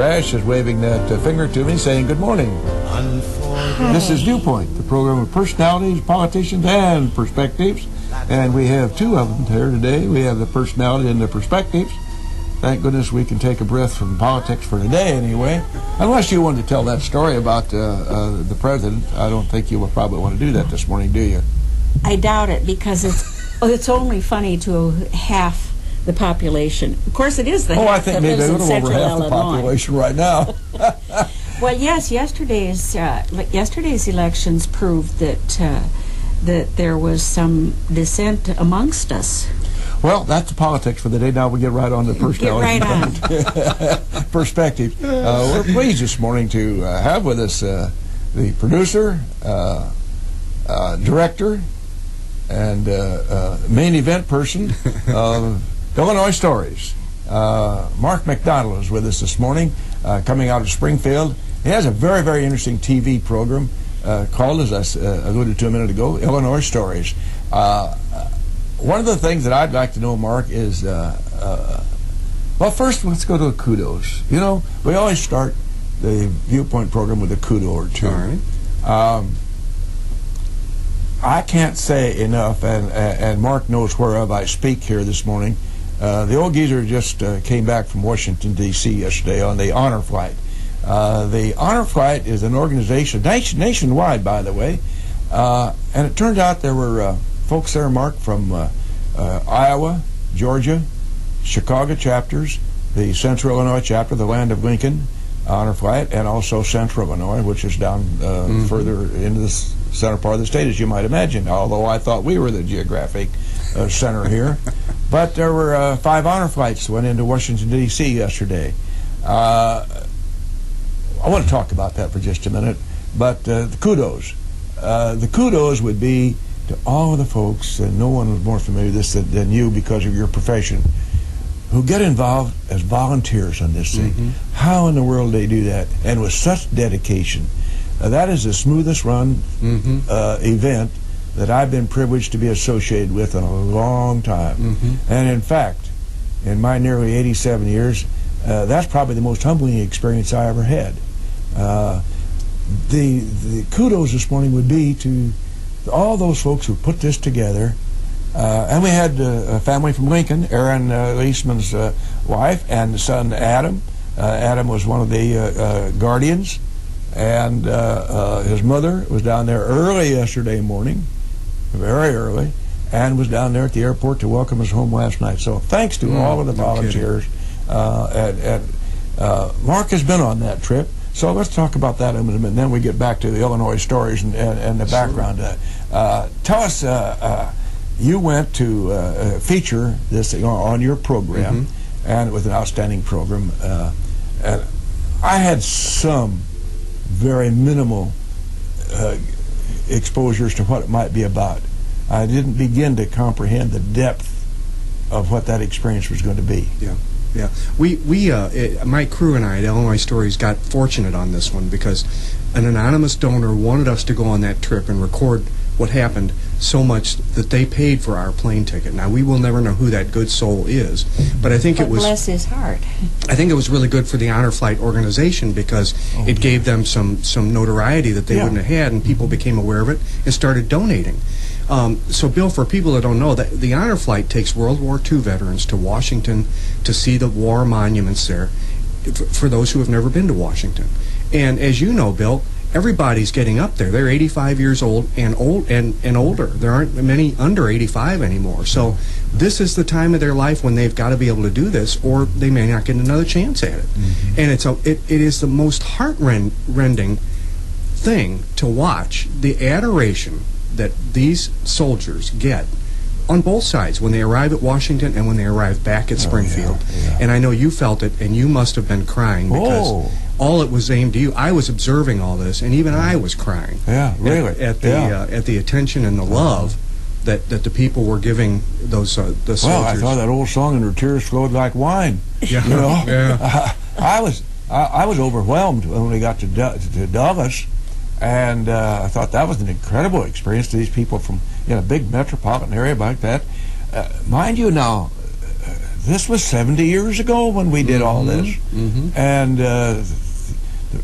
Mr. Ash is waving that finger to me, saying good morning. This is Viewpoint, the program of personalities, politicians, and perspectives. And we have two of them here today. We have the personality and the perspectives. Thank goodness we can take a breath from politics for today, anyway. Unless you wanted to tell that story about the president. I don't think you will probably want to do that this morning, do you? I doubt it, because it's only funny to half the population. Of course, it is the half that lives in central Illinois. Over half the population right now. Well, yes, yesterday's elections proved that there was some dissent amongst us. Well, that's the politics for the day. Now we get right on to personality. Get right on. Perspective. We're pleased this morning to have with us the producer, director, and main event person of Illinois Stories. Mark McDonald is with us this morning, coming out of Springfield. He has a very, very interesting TV program called, as I alluded to a minute ago, Illinois Stories. One of the things that I'd like to know, Mark, is, well, first let's go to the kudos. You know, we always start the Viewpoint program with a kudo or two. All right. I can't say enough, and Mark knows whereof I speak here this morning. The old geezer just came back from Washington, D.C. yesterday on the Honor Flight. The Honor Flight is an organization, nationwide, by the way, and it turned out there were folks there, Mark, from Iowa, Georgia, Chicago chapters, the Central Illinois chapter, the Land of Lincoln Honor Flight, and also Central Illinois, which is down further into the center part of the state, as you might imagine, although I thought we were the geographic center here. But there were 5 honor flights that went into Washington, D.C. yesterday. I want to talk about that for just a minute, but the kudos. The kudos would be to all of the folks, and no one was more familiar with this than you because of your profession, who get involved as volunteers on this thing. How in the world they do that, and with such dedication. That is the smoothest run event that I've been privileged to be associated with in a long time. And in fact, in my nearly 87 years, that's probably the most humbling experience I ever had. The kudos this morning would be to all those folks who put this together. And we had a family from Lincoln, Aaron Leisman's wife and son Adam. Adam was one of the guardians, and his mother was down there early yesterday morning, very early, and was down there at the airport to welcome us home last night. So thanks to all of the volunteers. Mark has been on that trip. So let's talk about that in a minute, and then we get back to the Illinois Stories and the background. Tell us, you went to feature this on your program, and with an outstanding program. And I had some very minimal exposures to what it might be about. I didn't begin to comprehend the depth of what that experience was going to be. Yeah. Yeah, my crew and I at Illinois Stories got fortunate on this one because an anonymous donor wanted us to go on that trip and record what happened so much that they paid for our plane ticket. Now, we will never know who that good soul is, but I think it was... Bless his heart. I think it was really good for the Honor Flight organization because it gave them some notoriety that they wouldn't have had, and people became aware of it and started donating. So, Bill, for people that don't know, the Honor Flight takes World War II veterans to Washington to see the war monuments there for those who have never been to Washington. And as you know, Bill, everybody's getting up there. They're 85 years old and older. There aren't many under 85 anymore. So this is the time of their life when they've got to be able to do this, or they may not get another chance at it. And it is the most heart-rending thing to watch, the adoration that these soldiers get on both sides when they arrive at Washington and when they arrive back at Springfield. And I know you felt it, and you must have been crying because all it was aimed at you. I was observing all this, and even I was crying. Yeah, really. At the attention and the love that the people were giving those soldiers. Well, I thought that old song, "And her tears flowed like wine." Yeah, you know? yeah. I was overwhelmed when we got to Dallas. And I thought that was an incredible experience to these people from a big metropolitan area like that. Mind you now, this was 70 years ago when we did all this. And the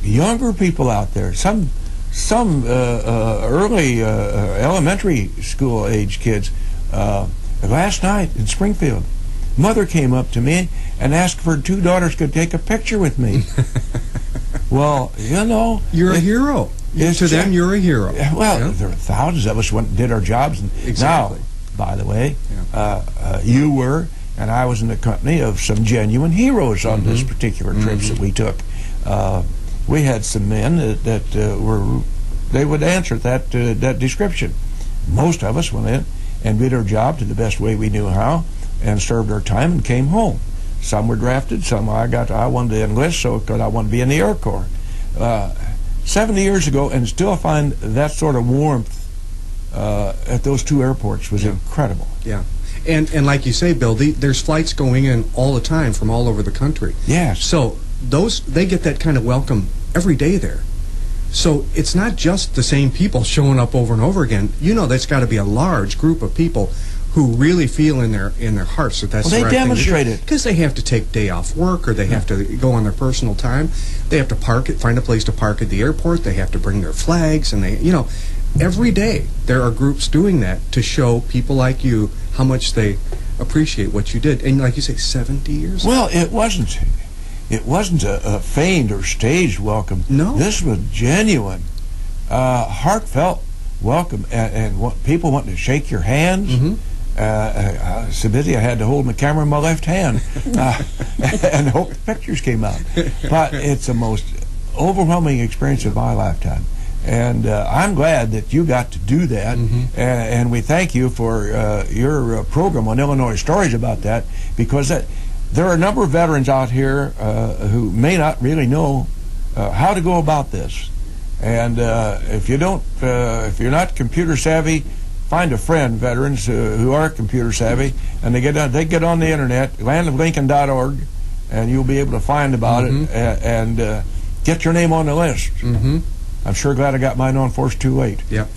younger people out there, some early elementary school age kids, last night in Springfield, mother came up to me and asked if her 2 daughters could take a picture with me. Well, you know, you're a hero. To them, you're a hero. Well, there are thousands of us went and did our jobs. And exactly. Now, by the way, you were, and I was in the company of some genuine heroes on this particular trips that we took. We had some men that were, they would answer that description. Most of us went in and did our job to the best way we knew how, and served our time and came home. Some were drafted, some I wanted to enlist, so because I wanted to be in the Air Corps. 70 years ago, and still find that sort of warmth at those 2 airports was incredible. Yeah. And like you say, Bill, there's flights going in all the time from all over the country. Yes. So they get that kind of welcome every day there. So it's not just the same people showing up over and over again. You know, there's got to be a large group of people who really feel in their hearts that that's the right thing. They demonstrate it because they have to take day off work, or they have to go on their personal time. They have to find a place to park at the airport. They have to bring their flags, and every day there are groups doing that to show people like you how much they appreciate what you did. And like you say, 70 years. Well, it wasn't a feigned or staged welcome. No, this was genuine, heartfelt welcome, and people wanting to shake your hands. So busy I had to hold my camera in my left hand and hope the pictures came out. But it's the most overwhelming experience of my lifetime. And I'm glad that you got to do that. And we thank you for your program on Illinois Stories about that, because there are a number of veterans out here who may not really know how to go about this. And if you're not computer savvy, find a friend, veterans who are computer savvy, and they get on the internet, landoflincoln.org, and you'll be able to find about it and get your name on the list. I'm sure glad I got mine on before it's too late. Yep.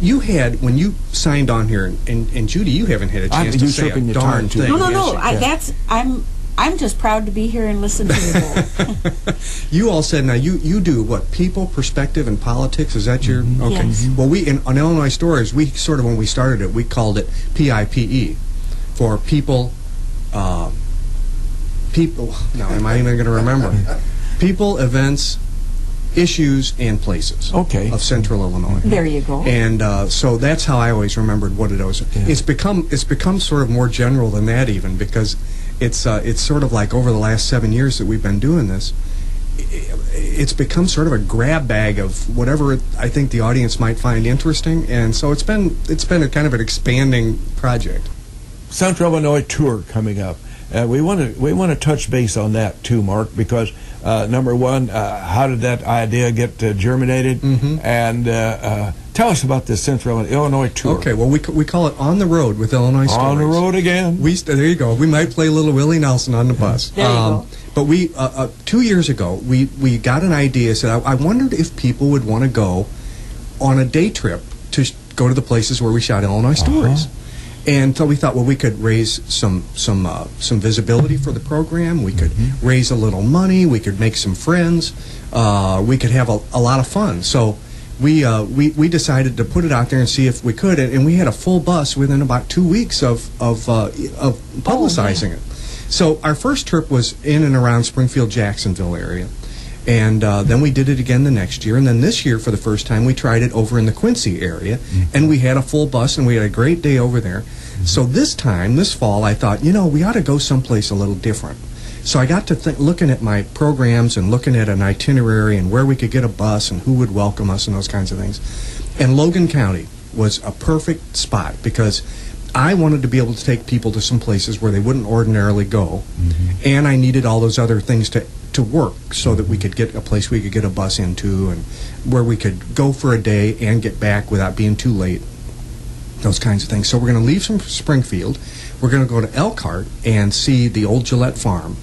You had, when you signed on here, and Judy, you haven't had a chance to say a darn thing. No. I'm just proud to be here and listen to you both. You all said, now you do what, people, perspective, and politics? Is that your okay? Yes. Well, on Illinois Stories, we sort of, when we started it, we called it PIPE, for people. People. Now, am I even going to remember? People, events, issues, and places. Okay. Of Central Illinois. There you go. And so that's how I always remembered what it was. Yeah. It's become sort of more general than that, even, because it's sort of like over the last 7 years that we've been doing this, it's become sort of a grab bag of whatever I think the audience might find interesting, and so it's been a kind of an expanding project. Central Illinois tour coming up. We want to touch base on that too, Mark, because number one, how did that idea get germinated? And tell us about this Central Illinois tour. Okay, well, we call it On the Road with Illinois Stories. On the road again. There you go. We might play a little Willie Nelson on the bus. There you go. But we 2 years ago, we got an idea. Said I wondered if people would want to go on a day trip to go to the places where we shot Illinois Stories. And so we thought, well, we could raise some visibility for the program. We could raise a little money. We could make some friends. We could have a lot of fun. So we decided to put it out there and see if we could. And we had a full bus within about 2 weeks of publicizing it. So our first trip was in and around Springfield, Jacksonville area. And then we did it again the next year. And then this year, for the first time, we tried it over in the Quincy area. And we had a full bus, and we had a great day over there. So this fall, I thought, we ought to go someplace a little different. So I got to looking at my programs and looking at an itinerary and where we could get a bus and who would welcome us and those kinds of things. And Logan County was a perfect spot because I wanted to be able to take people to some places where they wouldn't ordinarily go. And I needed all those other things to work so that we could get a place we could get a bus into and where we could go for a day and get back without being too late, those kinds of things. So we're going to leave from Springfield. We're going to go to Elkhart and see the old Gillette Farm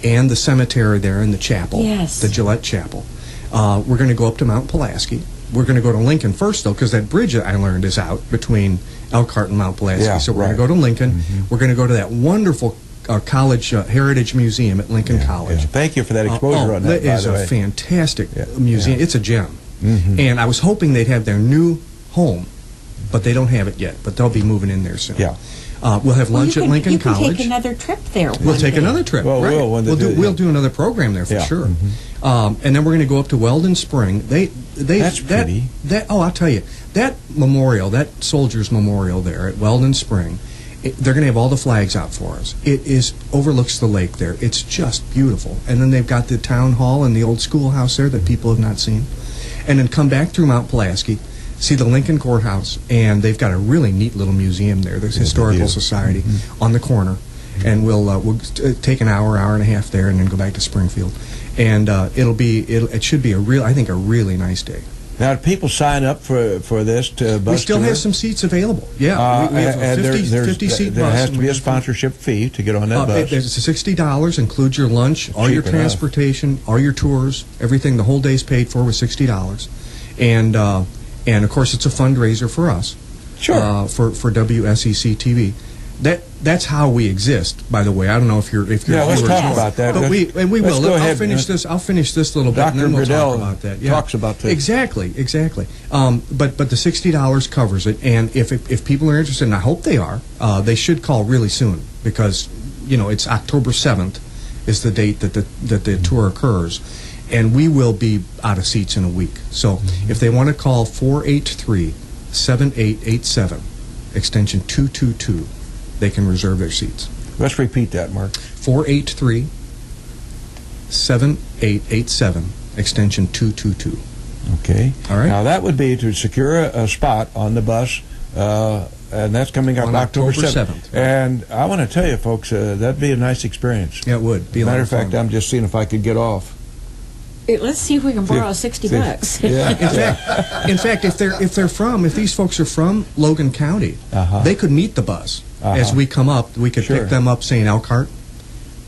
and the cemetery there and the chapel, the Gillette Chapel. We're going to go up to Mount Pulaski. We're going to go to Lincoln first, though, because that bridge I learned is out between Elkhart and Mount Pulaski. So we're going to go to Lincoln. We're going to go to that wonderful college heritage museum at Lincoln College. Yeah. Thank you for that exposure on that. That is a fantastic museum. It's a gem. And I was hoping they'd have their new home, but they don't have it yet. But they'll be moving in there soon. Yeah. We'll have lunch at Lincoln College. You can take another trip there. We'll take another trip. Well, right. we'll do another program there for sure. And then we're going to go up to Weldon Spring. That's pretty. I'll tell you, that memorial, that soldiers' memorial there at Weldon Spring, they're going to have all the flags out for us. It overlooks the lake there. It's just beautiful. And then they've got the town hall and the old schoolhouse there that people have not seen. And then come back through Mount Pulaski, see the Lincoln Courthouse, and they've got a really neat little museum there. There's Historical Society on the corner, and we'll take an hour and a half there, and then go back to Springfield. And it should be a really nice day. Now, do people sign up for this bus We still have some seats available. Yeah, we have a 50-seat bus. There has to be a sponsorship fee to get on that bus. It's $60, includes your lunch, all your transportation, all your tours, everything. The whole day's paid for with $60. And of course, it's a fundraiser for us. Sure. For WSEC TV. That's how we exist. By the way, I don't know if you're. Yeah, let's talk about that. But we will. Go ahead. I'll finish this little bit, and then we'll talk about that. Yeah. Talks about this. Exactly. But the $60 covers it, and if people are interested, and I hope they are, they should call really soon, because it's October 7th is the date that the tour occurs, and we will be out of seats in a week. So if they want to call 483-7887 extension 222. They can reserve their seats. Let's repeat that, Mark. 483-7887, extension 222. Okay. All right. Now, that would be to secure a spot on the bus, and that's coming up October 7th. And I want to tell you, folks, that'd be a nice experience. Yeah, it would. Be a matter of fact, I'm just seeing if I could get off. Let's see if we can borrow $60. Yeah. In fact, if these folks are from Logan County, they could meet the bus as we come up. We could pick them up, say in Elkhart,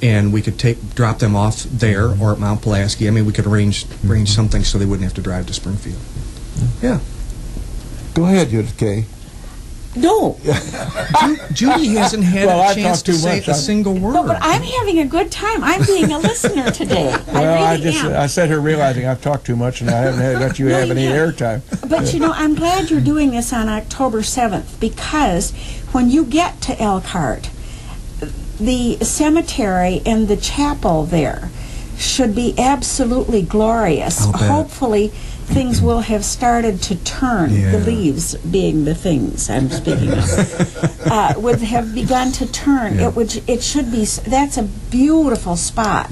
and we could drop them off there or at Mount Pulaski. I mean, we could arrange something so they wouldn't have to drive to Springfield. Yeah. Go ahead, Judith Kay. No. Judy hasn't had a chance to say a single word. No, but I'm having a good time. I'm being a listener today. I set her realizing I've talked too much and I haven't let you have any airtime. But I'm glad you're doing this on October 7th, because when you get to Elkhart, the cemetery and the chapel there should be absolutely glorious. Hopefully things will have started to turn, the leaves being the things I'm speaking of, would have begun to turn. It should be, that's a beautiful spot.